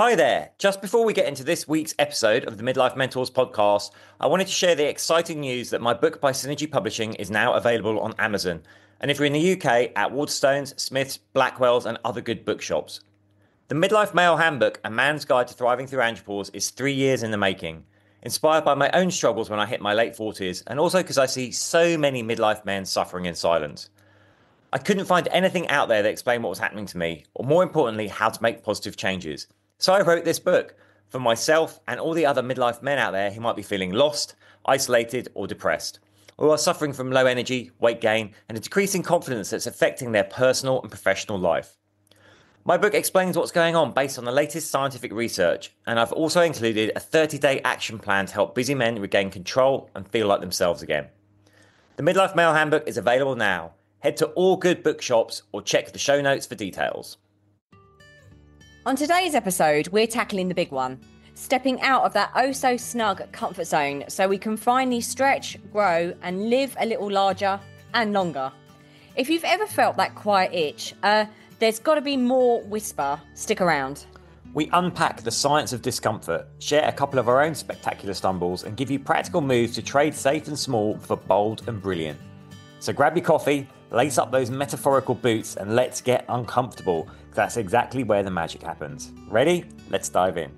Hi there. Just before we get into this week's episode of the Midlife Mentors podcast, I wanted to share the exciting news that my book by Synergy Publishing is now available on Amazon. And if you're in the UK, at Waterstones, Smiths, Blackwell's, and other good bookshops. The Midlife Male Handbook, A Man's Guide to Thriving Through Andropause, is 3 years in the making. Inspired by my own struggles when I hit my late 40s, and also because I see so many midlife men suffering in silence. I couldn't find anything out there that explained what was happening to me, or more importantly, how to make positive changes. So I wrote this book for myself and all the other midlife men out there who might be feeling lost, isolated, or depressed, or are suffering from low energy, weight gain, and a decreasing confidence that's affecting their personal and professional life. My book explains what's going on based on the latest scientific research, and I've also included a 30-day action plan to help busy men regain control and feel like themselves again. The Midlife Male Handbook is available now. Head to all good bookshops or check the show notes for details. On today's episode, we're tackling the big one, stepping out of that oh-so-snug comfort zone so we can finally stretch, grow, and live a little larger and longer. If you've ever felt that quiet itch, there's got to be more whisper. Stick around. We unpack the science of discomfort, share a couple of our own spectacular stumbles, and give you practical moves to trade safe and small for bold and brilliant. So grab your coffee, lace up those metaphorical boots, and let's get uncomfortable. That's exactly where the magic happens. Ready? Let's dive in.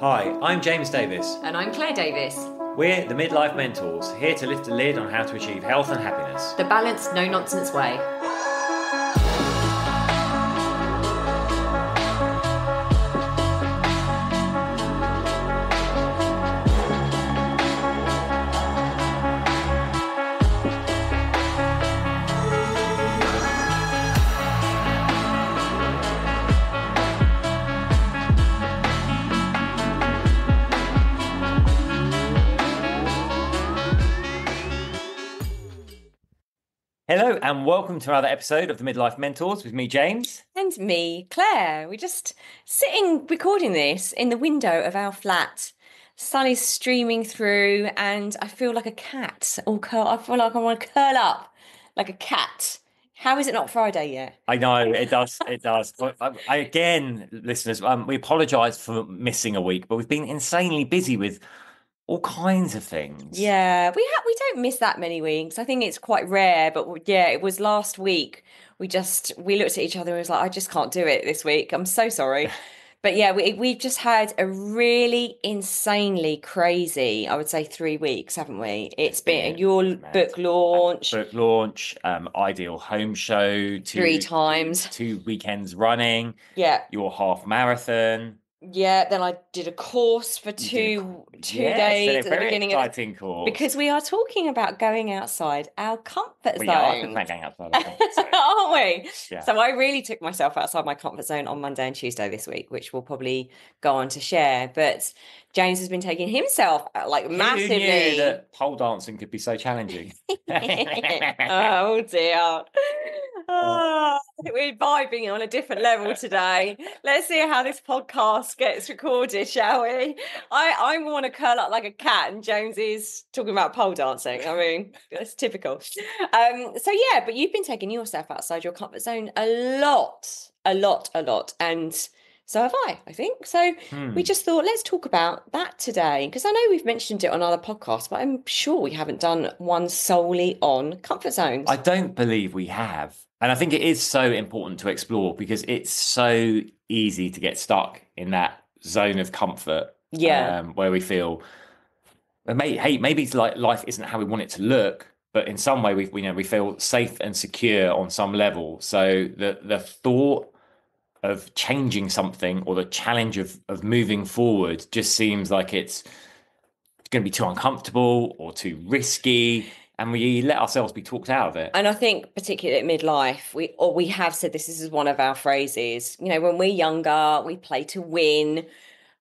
Hi, I'm James Davis. And I'm Claire Davis. We're the Midlife Mentors, here to lift the lid on how to achieve health and happiness. The balanced, no-nonsense way. Hello and welcome to another episode of the Midlife Mentors with me, James. And me, Claire. We're just sitting, recording this in the window of our flat. Sun is streaming through and I feel like a cat. I feel like I want to curl up like a cat. How is it not Friday yet? I know, it does. Again, listeners, we apologise for missing a week, but we've been insanely busy with all kinds of things. Yeah, we don't miss that many weeks. I think it's quite rare, but yeah, it was last week. We looked at each other and was like, I just can't do it this week. I'm so sorry. But yeah, we've just had a really insanely crazy, I would say 3 weeks, haven't we? It's been your book launch. Ideal Home Show. 3 times. 2 weekends running. Yeah. Your half marathon. Yeah, then I did a course for two days at the beginning of exciting course. Because we are talking about going outside our comfort zone. We are talking about going outside our comfort zone. Aren't we? Yeah. So I really took myself outside my comfort zone on Monday and Tuesday this week, which we'll probably go on to share. But James has been taking himself massively. Who knew that pole dancing could be so challenging? Oh dear. We're vibing on a different level today. Let's see how this podcast gets recorded, shall we? I want to curl up like a cat, and James is talking about pole dancing. I mean, that's typical. So yeah, but you've been taking yourself outside your comfort zone a lot, and so have I think. So we just thought, let's talk about that today, because I know we've mentioned it on other podcasts, but I'm sure we haven't done one solely on comfort zones. I don't believe we have. And I think it is so important to explore because it's so easy to get stuck in that zone of comfort. Yeah. Where we feel, maybe it's like life isn't how we want it to look, but in some way we feel safe and secure on some level. So the thought of changing something or the challenge of moving forward just seems like it's going to be too uncomfortable or too risky. And we let ourselves be talked out of it. And I think particularly at midlife, we have said this is one of our phrases. You know, when we're younger, we play to win.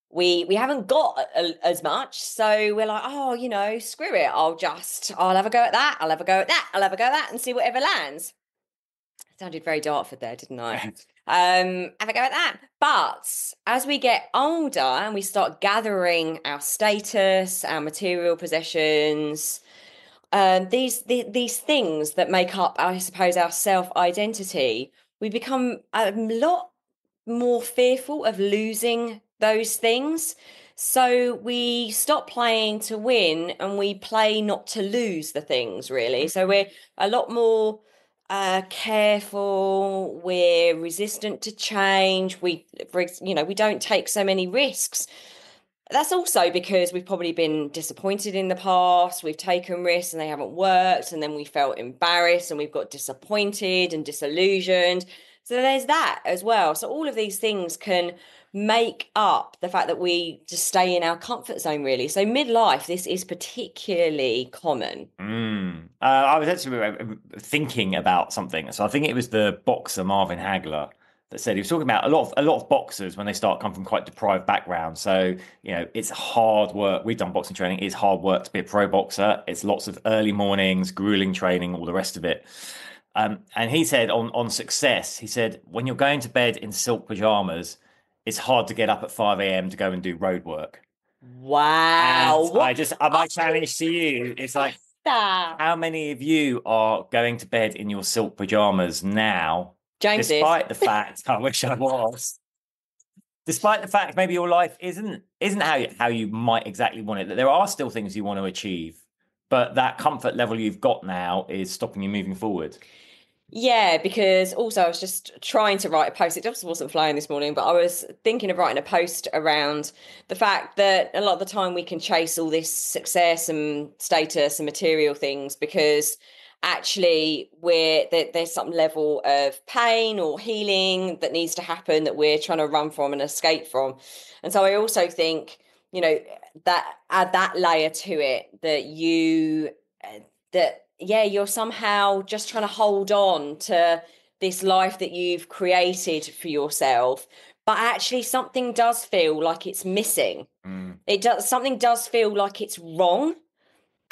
We haven't got as much. So we're like, oh, you know, screw it. I'll have a go at that. I'll have a go at that. I'll have a go at that and see whatever lands. Sounded very Dartford there, didn't I? Have a go at that. But as we get older and we start gathering our status, our material possessions, these things that make up, I suppose, our self-identity, we become a lot more fearful of losing those things. So we stop playing to win and we play not to lose the things, really. So we're a lot more careful, we're resistant to change, we don't take so many risks. That's also because we've probably been disappointed in the past. We've taken risks and they haven't worked, and then we felt embarrassed and we've got disappointed and disillusioned. So there's that as well. So all of these things can make up the fact that we just stay in our comfort zone, really. So midlife, this is particularly common. I was actually thinking about something. So I think it was the boxer Marvin Hagler that said he was talking about a lot of boxers when they start come from quite deprived backgrounds. So it's hard work. We've done boxing training. It's hard work to be a pro boxer. It's lots of early mornings, grueling training, all the rest of it. And he said on success, he said when you're going to bed in silk pajamas, it's hard to get up at 5 a.m. to go and do road work. And Wow. my challenge to you is like, That? how many of you are going to bed in your silk pajamas now, James is. despite the fact, I wish I was, despite the fact maybe your life isn't how you might exactly want it, that there are still things you want to achieve, but that comfort level you've got now is stopping you moving forward. Yeah, because also I was just trying to write a post. It just wasn't flowing this morning, but I was thinking of writing a post around the fact that a lot of the time we can chase all this success and status and material things because actually there's some level of pain or healing that needs to happen that we're trying to run from and escape from. And so I also think, that add that layer to it that you're somehow just trying to hold on to this life that you've created for yourself, but actually something does feel like it's missing. Something does feel like it's wrong,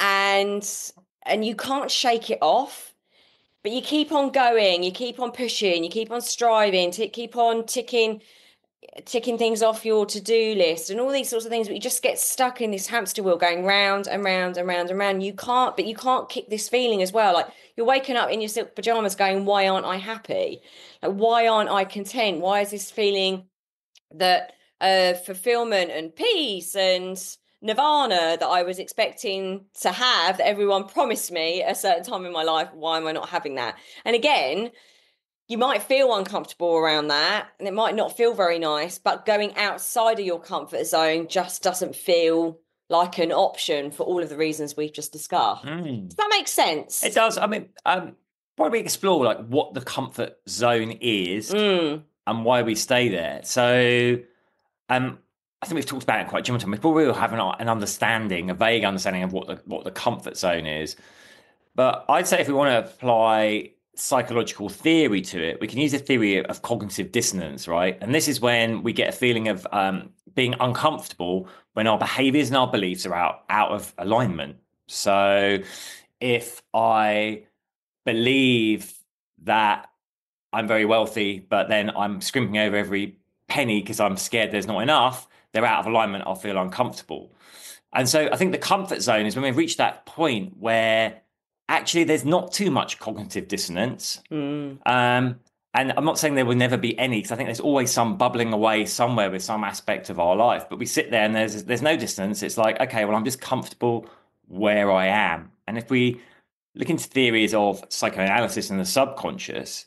and you can't shake it off, but you keep on going, you keep on pushing, you keep on striving to keep on ticking things off your to-do list and all these sorts of things, but you just get stuck in this hamster wheel going round and round and round and round. You can't kick this feeling as well. Like you're waking up in your silk pajamas going, why aren't I happy? Like, why aren't I content? Why is this feeling that fulfillment and peace and nirvana that I was expecting to have, that everyone promised me at a certain time in my life, why am I not having that? And again, you might feel uncomfortable around that and it might not feel very nice, but going outside of your comfort zone just doesn't feel like an option for all of the reasons we've just discussed. Does that make sense? It does. I mean, probably explore like what the comfort zone is and why we stay there. So I think we've talked about it quite generally. We probably will have an understanding, a vague understanding of what the comfort zone is. But I'd say if we want to apply psychological theory to it, we can use a theory of cognitive dissonance, right? And this is when we get a feeling of being uncomfortable when our behaviors and our beliefs are out of alignment. So if I believe that I'm very wealthy, but then I'm scrimping over every penny because I'm scared there's not enough, they're out of alignment, I'll feel uncomfortable. And so I think the comfort zone is when we've reached that point where actually there's not too much cognitive dissonance. And I'm not saying there will never be any, because I think there's always some bubbling away somewhere with some aspect of our life. But we sit there and there's no dissonance. It's like, okay, well, I'm just comfortable where I am. And if we look into theories of psychoanalysis and the subconscious,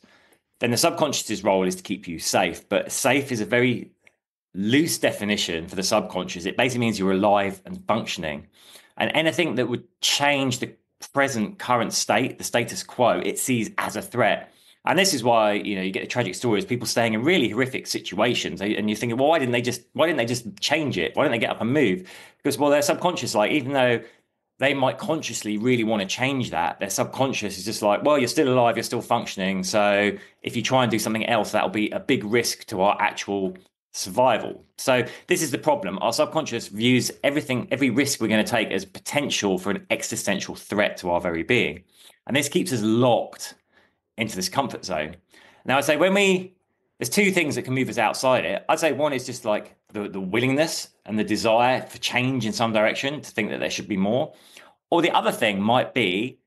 then the subconscious's role is to keep you safe. But safe is a very loose definition for the subconscious. It basically means you're alive and functioning. And anything that would change the current state, the status quo, it sees as a threat. And this is why you get the tragic stories, people staying in really horrific situations, and you're thinking, well, why didn't they just change it? Why didn't they get up and move? Because, well, their subconscious, like, even though they might consciously really want to change that, their subconscious is just like, well, you're still alive, you're still functioning, so if you try and do something else, that'll be a big risk to our actual survival. So this is the problem. Our subconscious views every risk we're going to take as potential for an existential threat to our very being. And this keeps us locked into this comfort zone. Now, I'd say there's two things that can move us outside it. I'd say one is just like the willingness and the desire for change in some direction, to think that there should be more. Or the other thing might be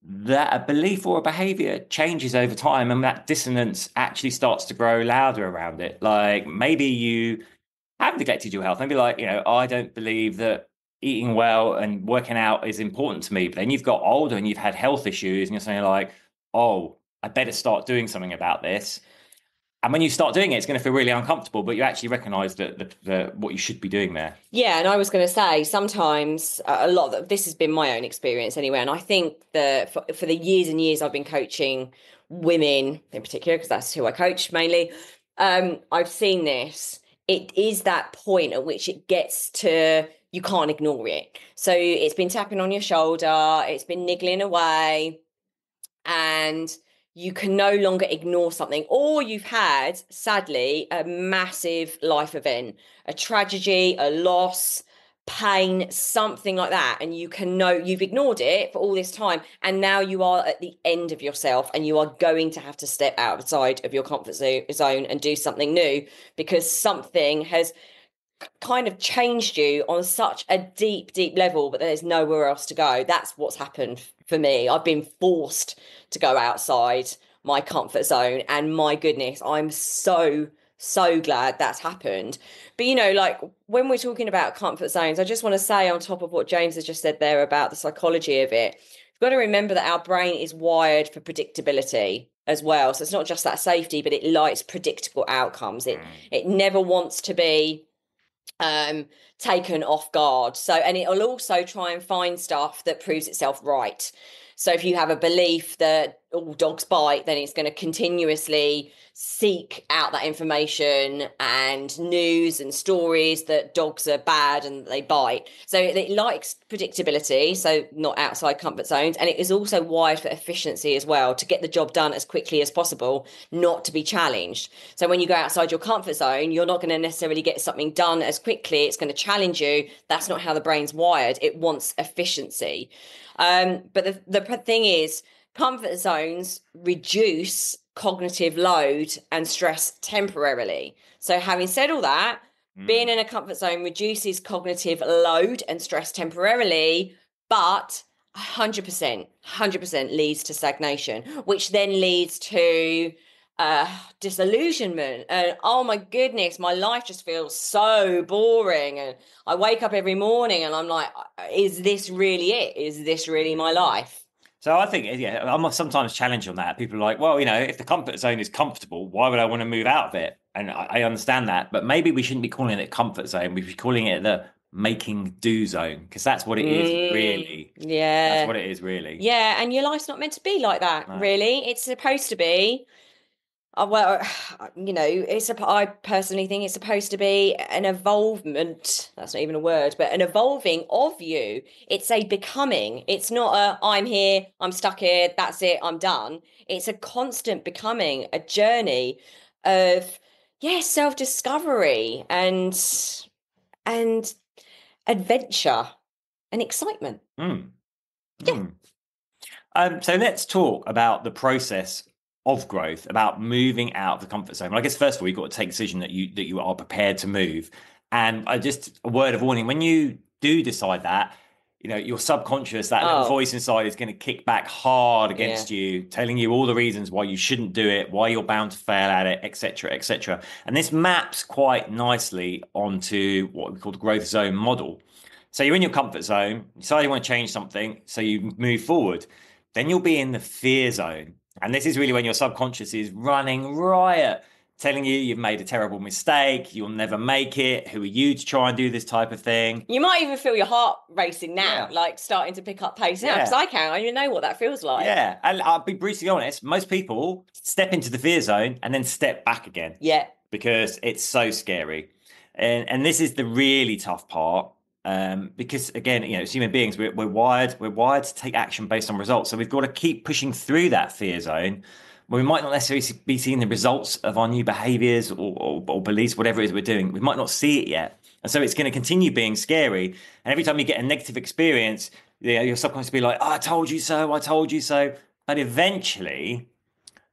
that a belief or a behavior changes over time and that dissonance actually starts to grow louder around it. Like maybe you have neglected your health and be like, I don't believe that eating well and working out is important to me. But then you've got older and you've had health issues and you're saying like, oh, I better start doing something about this. And when you start doing it, it's going to feel really uncomfortable, but you actually recognize that what you should be doing there. Yeah, and I was going to say sometimes a lot of this has been my own experience anyway, and I think that for the years and years I've been coaching women in particular, because that's who I coach mainly, I've seen this. It is that point at which it gets to you can't ignore it. So it's been tapping on your shoulder, it's been niggling away, and you can no longer ignore something, or you've had, sadly, a massive life event, a tragedy, a loss, pain, something like that, and you've ignored it for all this time, and now you are at the end of yourself, and you are going to have to step outside of your comfort zone and do something new, because something has kind of changed you on such a deep, deep level, but there's nowhere else to go. That's what's happened for me. I've been forced to go outside my comfort zone, and my goodness, I'm so glad that's happened. But like when we're talking about comfort zones, I just want to say on top of what James has just said there about the psychology of it, we've got to remember that our brain is wired for predictability as well. So it's not just that safety, but it likes predictable outcomes. It never wants to be taken off guard. So, and it'll also try and find stuff that proves itself right. So if you have a belief that all dogs bite, then it's going to continuously seek out that information and news and stories that dogs are bad and they bite. So it likes predictability, so not outside comfort zones. And it is also wired for efficiency as well, to get the job done as quickly as possible, not to be challenged. So when you go outside your comfort zone, you're not going to necessarily get something done as quickly. It's going to challenge you. That's not how the brain's wired. It wants efficiency. But the thing is, comfort zones reduce cognitive load and stress temporarily. So having said all that, being in a comfort zone reduces cognitive load and stress temporarily, but 100% leads to stagnation, which then leads to disillusionment. And oh my goodness, my life just feels so boring. And I wake up every morning and I'm like, is this really it? Is this really my life? So I think, I'm sometimes challenged on that. People are like, well, if the comfort zone is comfortable, why would I want to move out of it? And I understand that, but maybe we shouldn't be calling it comfort zone. We should be calling it the making do zone, because that's what it is really. Yeah. That's what it is really. Yeah, and your life's not meant to be like that, really. It's supposed to be well, I personally think it's supposed to be an evolvement. That's not even a word, but an evolving of you. It's a becoming. It's not I'm here, I'm stuck here, that's it, I'm done. It's a constant becoming, a journey of, self-discovery and adventure and excitement. Yeah. So let's talk about the process of growth, about moving out of the comfort zone. Well, I guess first of all, you've got to take a decision that you are prepared to move. And just a word of warning: when you do decide that, your subconscious, that little voice inside, is going to kick back hard against you, telling you all the reasons why you shouldn't do it, why you're bound to fail at it, etc., etc. And this maps quite nicely onto what we call the growth zone model. So you're in your comfort zone, you decide you want to change something, so you move forward. Then you'll be in the fear zone. And this is really when your subconscious is running riot, telling you you've made a terrible mistake, you'll never make it, who are you to try and do this type of thing? You might even feel your heart racing now, like starting to pick up pace now, because I don't even know what that feels like. Yeah, and I'll be brutally honest, most people step into the fear zone and then step back again. Yeah. Because it's so scary. And this is the really tough part. Because again, as human beings, we're wired to take action based on results. So we've got to keep pushing through that fear zone, where we might not necessarily be seeing the results of our new behaviors or beliefs, whatever it is we're doing. We might not see it yet, and so it's going to continue being scary. And every time you get a negative experience, your subconscious will be like, "Oh, I told you so. I told you so." But eventually,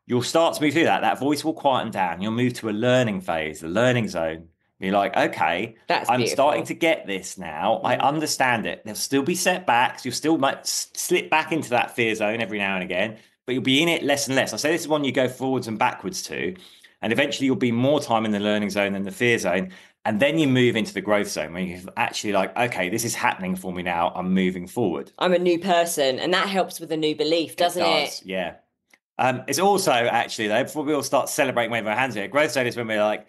you'll start to move through that. That voice will quieten down. You'll move to a learning phase, the learning zone. You're like, okay, That's I'm starting beautiful. to get this now. I Mm. understand it. There'll still be setbacks. You'll still might slip back into that fear zone every now and again, but you'll be in it less and less. I say this is one you go forwards and backwards to, and eventually you'll be more time in the learning zone than the fear zone. And then you move into the growth zone where you're actually like, okay, this is happening for me now. I'm moving forward. I'm a new person, and that helps with a new belief, It doesn't it? does, yeah. It's also actually though, before we all start celebrating waving our hands here, growth zone is when we're like,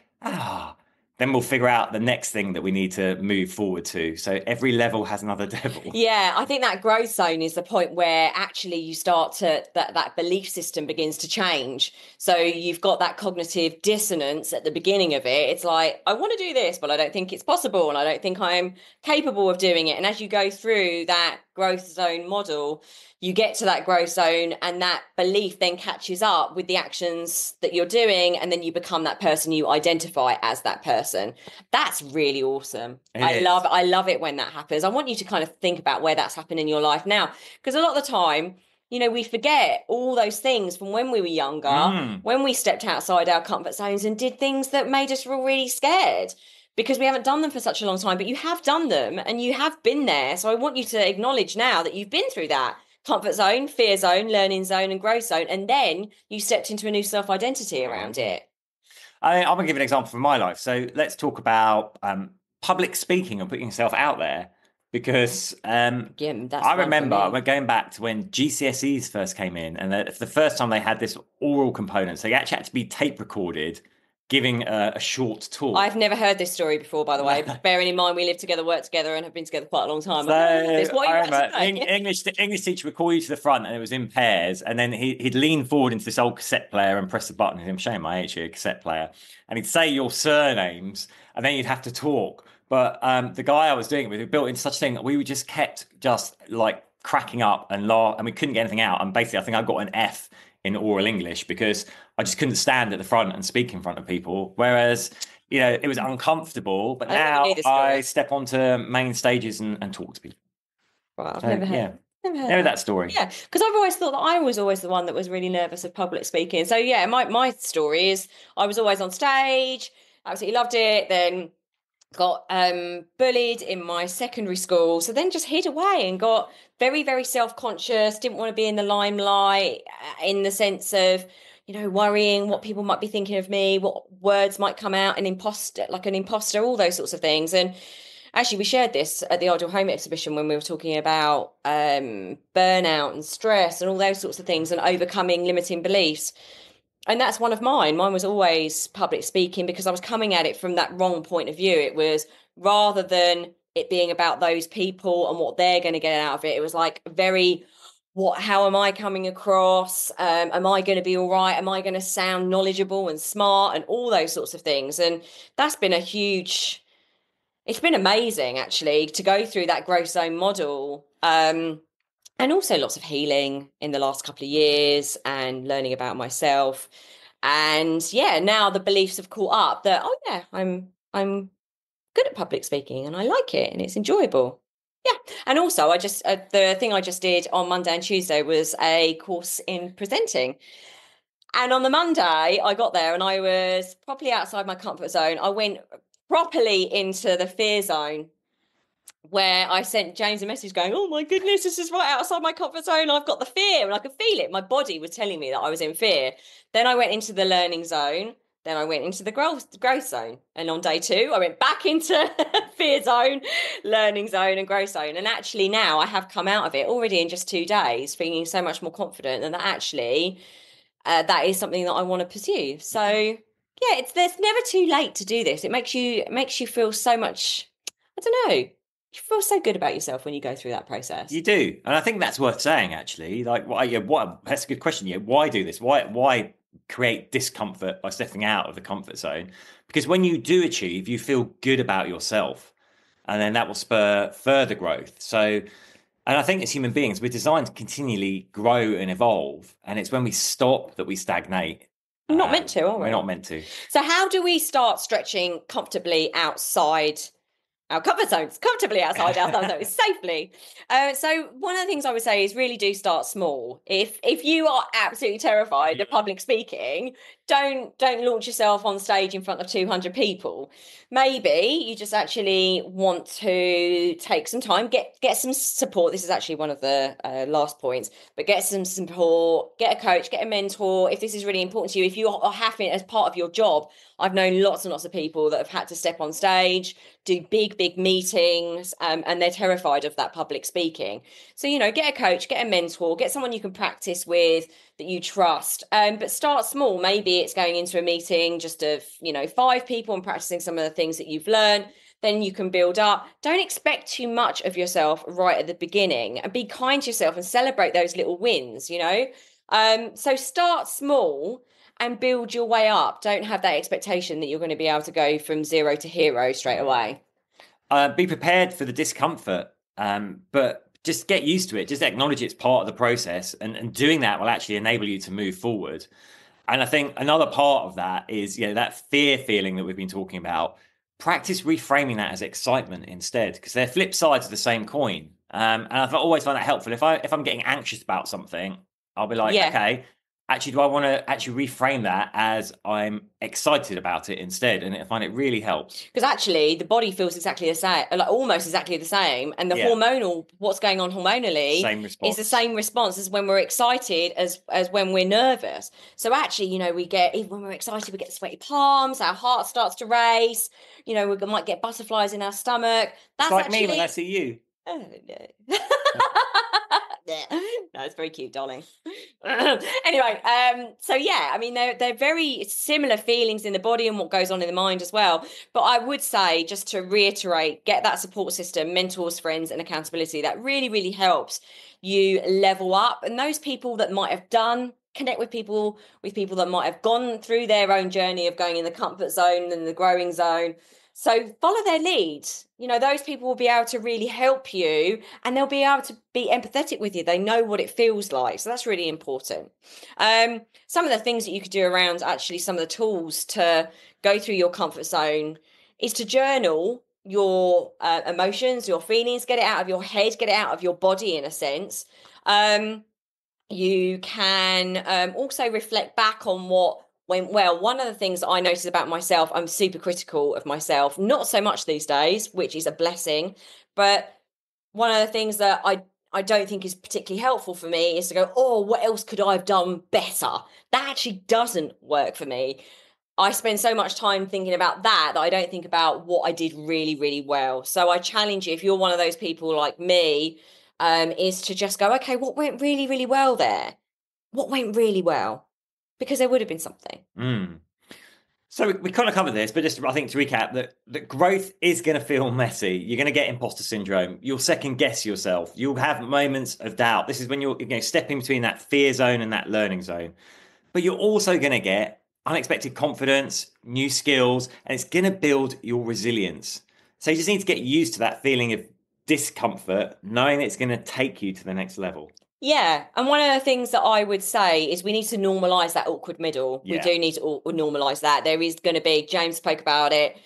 then we'll figure out the next thing that we need to move forward to. So every level has another devil. Yeah, I think that growth zone is the point where actually you start to that belief system begins to change. So you've got that cognitive dissonance at the beginning of it. It's like, I want to do this, but I don't think it's possible, and I don't think I'm capable of doing it. And as you go through that growth zone model, you get to that growth zone, and that belief then catches up with the actions that you're doing, and then you become that person, you identify as that person. That's really awesome. It is. I love it when that happens. I want you to kind of think about where that's happened in your life now, because a lot of the time, we forget all those things from when we were younger, Mm. when we stepped outside our comfort zones and did things that made us feel really scared because we haven't done them for such a long time, but you have done them and you have been there. So I want you to acknowledge now that you've been through that comfort zone, fear zone, learning zone, and growth zone. And then you stepped into a new self identity around it. I'm gonna give an example from my life. So let's talk about public speaking and putting yourself out there, because Again, that's I one for remember me. we're going back to when GCSEs first came in, and it's the first time they had this oral component. So you actually had to be tape recorded, giving a short talk. I've never heard this story before, by the way. Bearing in mind we live together, work together, and have been together quite a long time. So I've never heard this. What are I you about remember to say? English teacher would call you to the front, and it was in pairs, and then he'd lean forward into this old cassette player and press the button. I'm showing my age here, cassette player, and he'd say your surnames, and then you'd have to talk. But the guy I was doing it with, we built in such a thing, we just kept just like cracking up and laugh, and we couldn't get anything out. And basically, I think I got an F in oral English because I just couldn't stand at the front and speak in front of people. Whereas it was uncomfortable, but I never now knew this I story. step onto main stages and talk to people. Right, I've So never heard. yeah, Never heard know that. that story. Yeah, because I've always thought that I was always the one that was really nervous of public speaking. So yeah, my story is I was always on stage, absolutely loved it. Then got bullied in my secondary school, so then just hid away and got very, very self-conscious, didn't want to be in the limelight, in the sense of worrying what people might be thinking of me, what words might come out, an imposter, all those sorts of things. And actually we shared this at the Idle Home exhibition when we were talking about burnout and stress and all those sorts of things and overcoming limiting beliefs. And that's one of mine. Mine was always public speaking because I was coming at it from that wrong point of view. It was, rather than it being about those people and what they're going to get out of it, it was like very, how am I coming across? Am I going to be all right? Am I going to sound knowledgeable and smart and all those sorts of things? And that's been it's been amazing actually to go through that growth zone model. And also lots of healing in the last couple of years and learning about myself. And yeah, now the beliefs have caught up that, oh yeah, I'm good at public speaking and I like it and it's enjoyable. Yeah. And also the thing I just did on Monday and Tuesday was a course in presenting. And on the Monday, I got there and I was properly outside my comfort zone. I went properly into the fear zone, where I sent James a message going, oh my goodness, this is right outside my comfort zone. I've got the fear and I could feel it. My body was telling me that I was in fear. Then I went into the learning zone. Then I went into the growth zone. And on day 2, I went back into fear zone, learning zone, and growth zone. And actually now I have come out of it already in just 2 days, feeling so much more confident, and that actually that is something that I want to pursue. So yeah, there's never too late to do this. It makes you feel so much, I don't know, you feel so good about yourself when you go through that process. You do, and I think that's worth saying actually. Like, why? Yeah, what? That's a good question. Yeah, why do this? Why create discomfort by stepping out of the comfort zone? Because when you do achieve, you feel good about yourself, and then that will spur further growth. So, and I think as human beings, we're designed to continually grow and evolve, and it's when we stop that we stagnate. We're not meant to, are We're we? not meant to. So how do we start stretching comfortably outside our comfort zones, comfortably outside our comfort zones, safely. So one of the things I would say is really do start small. If you are absolutely terrified of public speaking, don't launch yourself on stage in front of 200 people. Maybe you just actually want to take some time, get some support. This is actually one of the last points, but get some support, get a coach, get a mentor. If this is really important to you, if you are having it as part of your job, I've known lots and lots of people that have had to step on stage, do big meetings, and they're terrified of that public speaking. So, get a coach, get a mentor, get someone you can practice with that you trust. But start small. Maybe it's going into a meeting just of, 5 people and practicing some of the things that you've learned. Then you can build up. Don't expect too much of yourself right at the beginning, and be kind to yourself and celebrate those little wins, So start small and build your way up. Don't have that expectation that you're going to be able to go from 0 to hero straight away. Be prepared for the discomfort, but just get used to it. Just acknowledge it's part of the process, and doing that will actually enable you to move forward. And I think another part of that is, that fear feeling that we've been talking about. Practice reframing that as excitement instead, because they're flip sides of the same coin. And I've always found that helpful. If I'm getting anxious about something, I'll be like, okay, actually, do I want to actually reframe that as I'm excited about it instead? And I find it really helps. Because actually, the body feels exactly the same, like almost exactly the same. And the hormonal, what's going on hormonally is the same response as when we're excited as when we're nervous. So actually, even when we're excited, we get sweaty palms, our heart starts to race, we might get butterflies in our stomach. That's like me when I see you. Oh, no. No, it's very cute, darling. Anyway, so yeah, I mean, they're very similar feelings in the body and what goes on in the mind as well. But I would say, just to reiterate, get that support system, mentors, friends, and accountability. That really, really helps you level up. And those people that might have connect with people that might have gone through their own journey of going in the comfort zone and the growing zone. So follow their lead. Those people will be able to really help you, and they'll be able to be empathetic with you. They know what it feels like. So that's really important. Some of the things that you could do around actually some of the tools to go through your comfort zone is to journal your emotions, your feelings, get it out of your head, get it out of your body in a sense. You can also reflect back on what went well. One of the things that I noticed about myself, I'm super critical of myself, not so much these days, which is a blessing. But one of the things that I don't think is particularly helpful for me is to go, oh, what else could I have done better? That actually doesn't work for me. I spend so much time thinking about that I don't think about what I did really, really well. So I challenge you, if you're one of those people like me, is to just go, okay, what went really, really well there? What went really well? Because there would have been something. So we kind of covered this, but just I think to recap that growth is going to feel messy. You're going to get imposter syndrome. You'll second guess yourself. You'll have moments of doubt. This is when you're stepping between that fear zone and that learning zone. But you're also going to get unexpected confidence, new skills, and it's going to build your resilience. So you just need to get used to that feeling of discomfort, knowing it's going to take you to the next level. Yeah. And one of the things that I would say is we need to normalize that awkward middle. Yeah. We do need to normalize that. There is going to be, James spoke about it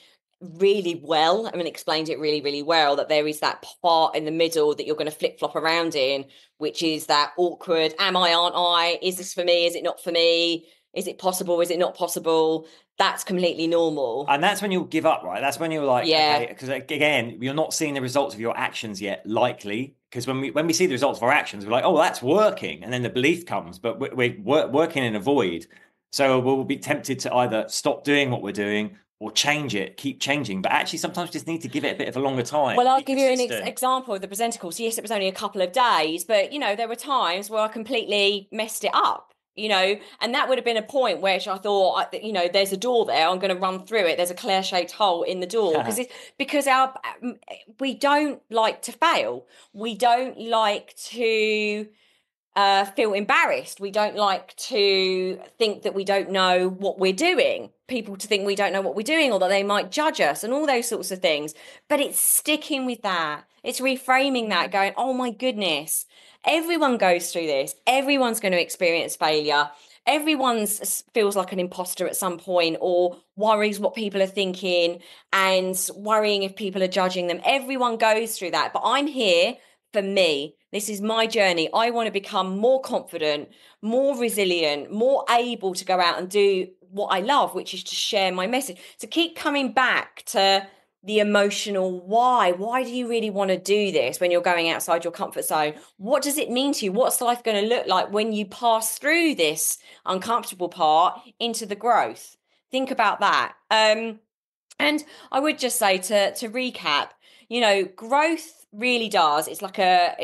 really well. I mean, explained it really, really well, that there is that part in the middle that you're going to flip flop around in, which is that awkward, am I, aren't I? Is this for me? Is it not for me? Is it possible? Is it not possible? That's completely normal. And that's when you'll give up, right? That's when you're like, okay, because again, you're not seeing the results of your actions yet, likely. Because when we see the results of our actions, we're like, oh, that's working. And then the belief comes, but we're working in a void. So we'll be tempted to either stop doing what we're doing or change it, keep changing. But actually, sometimes we just need to give it a bit of a longer time. Well, I'll give you an example of the presenter course. Yes, it was only a couple of days, but, there were times where I completely messed it up. And that would have been a point where I thought, there's a door there, I'm going to run through it. There's a clear-shaped hole in the door because we don't like to fail. We don't like to feel embarrassed. We don't like to think that we don't know what we're doing. People to think we don't know what we're doing, or that they might judge us, and all those sorts of things. But it's sticking with that. It's reframing that, going, oh my goodness, everyone goes through this. Everyone's going to experience failure. everyone feels like an imposter at some point, or worries what people are thinking and worrying if people are judging them. Everyone goes through that, but I'm here for me. This is my journey. I want to become more confident, more resilient, more able to go out and do what I love, which is to share my message. To keep coming back to the emotional why. Why do you really want to do this when you're going outside your comfort zone? What does it mean to you? What's life going to look like when you pass through this uncomfortable part into the growth? Think about that. And I would just say to recap, growth really does. It's like a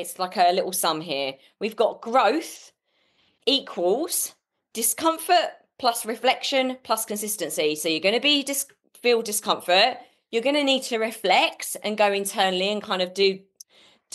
little sum here. We've got growth equals discomfort plus reflection plus consistency. So you're going to feel discomfort. You're going to need to reflect and go internally and kind of do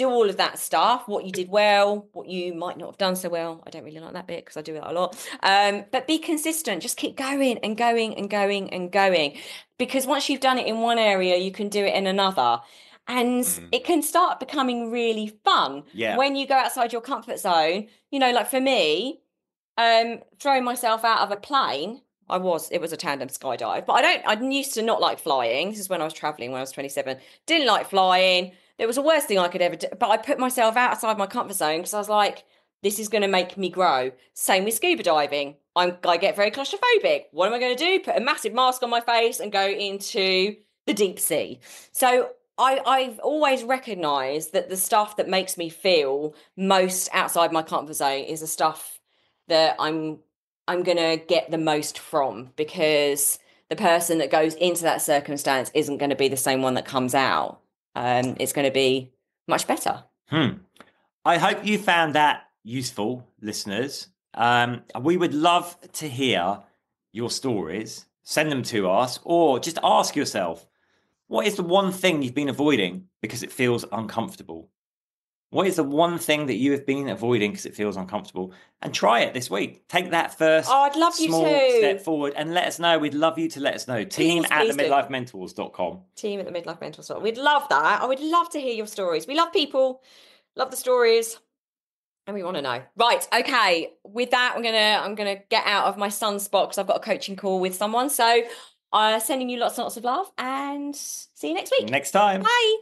all of that stuff, what you did well, what you might not have done so well. I don't really like that bit because I do it a lot. But be consistent. Just keep going and going and going and going. Because once you've done it in one area, you can do it in another. And it can start becoming really fun when you go outside your comfort zone. Like for me, throwing myself out of a plane, it was a tandem skydive, but I used to not like flying. This is when I was traveling, when I was 27. Didn't like flying. It was the worst thing I could ever do, but I put myself outside my comfort zone because I was like, this is going to make me grow. Same with scuba diving. I get very claustrophobic. What am I going to do? Put a massive mask on my face and go into the deep sea. So I've always recognised that the stuff that makes me feel most outside my comfort zone is the stuff that I'm going to get the most from, because the person that goes into that circumstance isn't going to be the same one that comes out. It's going to be much better. I hope you found that useful, listeners. We would love to hear your stories. Send them to us, or just ask yourself, what is the one thing you've been avoiding because it feels uncomfortable? What is the one thing that you have been avoiding because it feels uncomfortable? And try it this week. Take that first I'd love small you to. step forward and let us know. We'd love you to let us know. Team at themidlifementors.com. Team at themidlifementors.com. We'd love that. I would love to hear your stories. We love people, love the stories, and we want to know. Right, okay. With that, I'm gonna get out of my sunspot because I've got a coaching call with someone. So sending you lots and lots of love, and see you next week. Next time. Bye.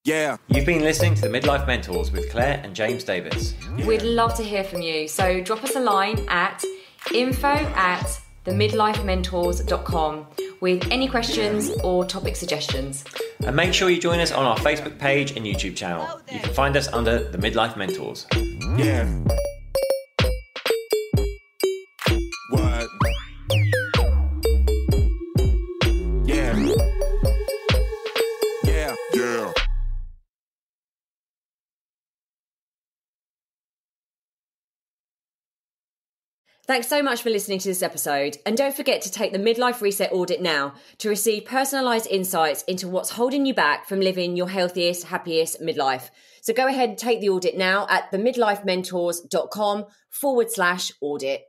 Yeah. You've been listening to the Midlife Mentors with Claire and James Davis. We'd love to hear from you. So drop us a line at info@themidlifementors.com with any questions or topic suggestions. And make sure you join us on our Facebook page and YouTube channel. You can find us under the Midlife Mentors. Yeah. What? Yeah. Yeah. Yeah. Thanks so much for listening to this episode. And don't forget to take the Midlife Reset Audit now to receive personalised insights into what's holding you back from living your healthiest, happiest midlife. So go ahead and take the audit now at themidlifementors.com/audit.